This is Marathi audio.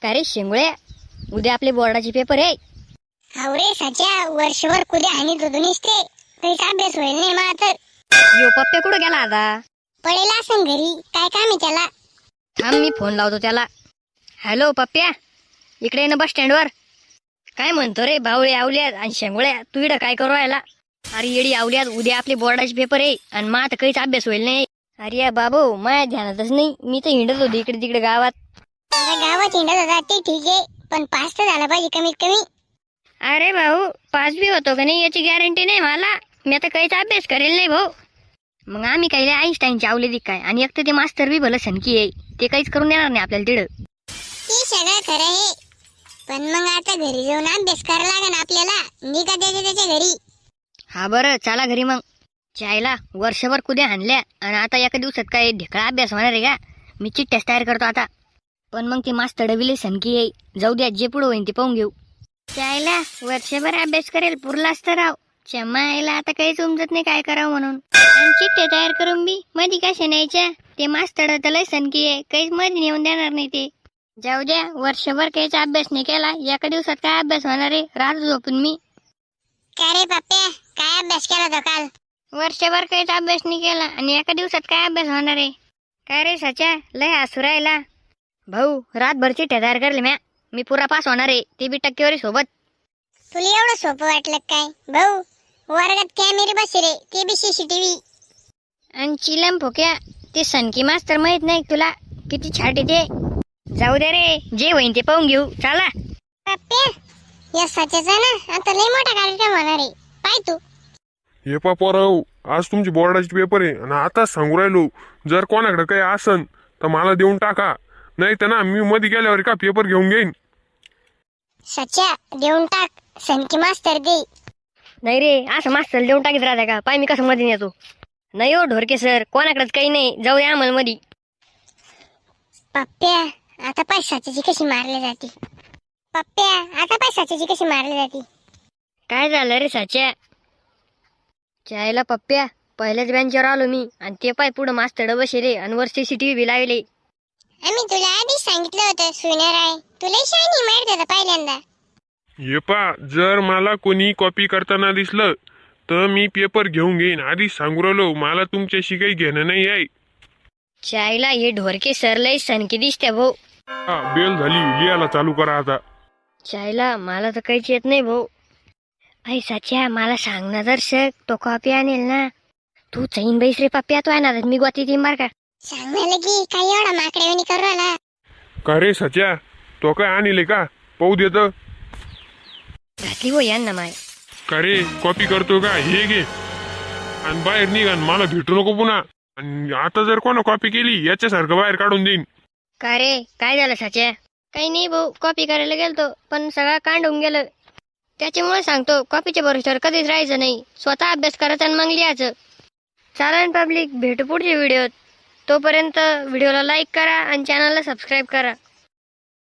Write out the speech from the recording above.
काय रे शेंगुळे, उद्या आपले बोर्डाचे पेपर आहे. हावरे साच्या वर्षभर कुठे हानी दुधू निसते तरीच अभ्यास होईल नाही मग तर. यो पप्प्या कुठं गेला आता? पडेला असं घरी, काय काम आहे त्याला? थांब मी फोन लावतो त्याला. हॅलो पप्प्या, इकडे ये ना बस स्टँडवर. काय म्हणतो रे भावळे आवल्यात आणि शेंगुळ्या, तू इकडं काय करू राहिला? अरे येडी आवल्यात, उद्या आपले बोर्डाचे पेपर आहे आणि मग आता काहीच अभ्यास होईल नाही. अरे या बाबू, माझ्या ध्यानातच नाही, मी तर हिंडत होती इकडे तिकडे गावात. आता गावात हिंडत होता ते ठीक आहे, पण पास तर झाला पाहिजे कमीत कमी. अरे भाऊ, पास बी होतो का नाही याची गॅरंटी नाही मला. मी आता काहीच अभ्यास करेल नाही भाऊ. मग आम्ही काही आईन्स्टाईनची आवलेली काय, आणि एक तर ते मास्तर बी भलं सनकी आहे, ते काहीच करून देणार नाही आपल्याला तिकडं. ते सगळं खरं आहे, पण मग आता घरी जाऊन अभ्यास करायला लागेल आपल्याला. निघा त्याच्या घरी. हा बरं, चला घरी मग. चायला वर्षभर कुद्या हाणल्या आणि आता एका दिवसात काय ढेकळा अभ्यास होणार आहे का? मी चिठ्ठ्याच तयार करतो आता. पण मग ते मास्तर डबिले सनकी आहे, जाऊ द्या, जे पुढं होईन ते पाहून घेऊ. चायला वर्षभर अभ्यास करेल पुरला असतं राव. चमायला आता काहीच उमजत नाही काय करावं म्हणून. आणि चिठ्ठ्या तयार करून बी मध्ये कशा न्यायच्या? ते मास्तर तर लय सनकी आहे, काहीच मध्ये नेऊन देणार नाही ते. जाऊ द्या, वर्षभर काहीच अभ्यास नाही केला, एका दिवसात काय अभ्यास होणार आहे? रात झोपून मी. काय रे पप्प्या, काय अभ्यास केला तो काल? वर्षभर काहीच अभ्यास नाही केला आणि एका दिवसात काय अभ्यास होणार आहे? काय रे सच्या, लय हसू राहिला. भाऊ, रातभर चिठ्ठ्या तयार करले म्या, मी पुरा पास होणार आहे, ते बी टक्केवारी सोबत. तुला एवढं सोपं वाटलं काय भाऊ? वर्गात कॅमेरे बसले, ते बी सीसीटीव्ही. आणि चिलम फोक्या, ते सनकी मास्तर माहित नाही तुला किती छाट ते? जाऊ दे रे, जे होईन ते पाहून घेऊ, चला. पप्प्या, या सच्याचा ना आता लय मोठा कार्यक्रम होणार आहे, पाय तू. हे पोराव, आज तुमची बोर्डाचे पेपर आहे आणि आताच सांगू राहिलो, जर कोणाकडे काही असन तर मला देऊन टाका, नाही तर ना मी मध्ये गेल्यावर का पेपर घेऊन घेईन. सच्या देऊन टाक, सनकी मास्तर दे. नाही रे, असं मास्तर देऊन टाकीत राहता का? पाय मी कसं मध्ये येतो. नाही हो ढोरके सर, कोणाकडेच काही नाही, जाऊ द्या आम्हाला मध्ये. पप्प्या, आता पाय सच्याची कशी मारली जाते? पप्प्या, आता पाय सच्याची कशी मारली जाते? काय झालं रे साच्या? चायला पप्प्या, पहिल्याच बेंचवर आलो मी आणि ते पाय पुढं मास्तर बसले आणि वर सीसीटीव्ही बी लावले. आम्ही तुला आधीच सांगितलं होतं सुनेर आहे, तुला शायनी मारत होता पहिल्यांदा. हे जर मला कोणी कॉपी करताना दिसलं तर मी पेपर घेऊन घेईन, आधीच सांगू राहिलो, मला तुमच्याशी काही घेणं नाही आहे. चायला हे ढोरके सर लय सनकी दिसते भाऊ. हा, बेल झाली, लिहायला चालू करा आता. चायला मला तर काहीच येत नाही भाऊ. आई साच्या, मला सांग ना दर्शक, तो कॉपी आणेल ना. तू चैन बैस रे पप्प्या, तो आणणार मी गोती ती मार का. सांगणार की काही एवढा माकडेवाणी करू आला? का रे सच्या, तो काय आणले का? पाहू देत. घातली हो यांना माय. का रे, कॉपी करतो का? हे घे आणि बाहेर निघ आणि मला भेटू नको पुन्हा. आणि आता जर कोणा कॉपी केली याच्यासारखं बाहेर काढून देईन. का रे, काय झालं साच्या? काही नाही भाऊ, कॉपी करायला गेलतो पण सगळं कांड होऊन गेलं. त्याच्यामुळे सांगतो, कॉपीच्या भरोश्यावर कधीच राहायचं नाही, स्वतः अभ्यास करायचा आणि मग लिहायचं. चालन पब्लिक, भेटू पुढच्या व्हिडिओत. तोपर्यंत व्हिडिओला लाईक करा आणि चॅनलला सबस्क्राईब करा.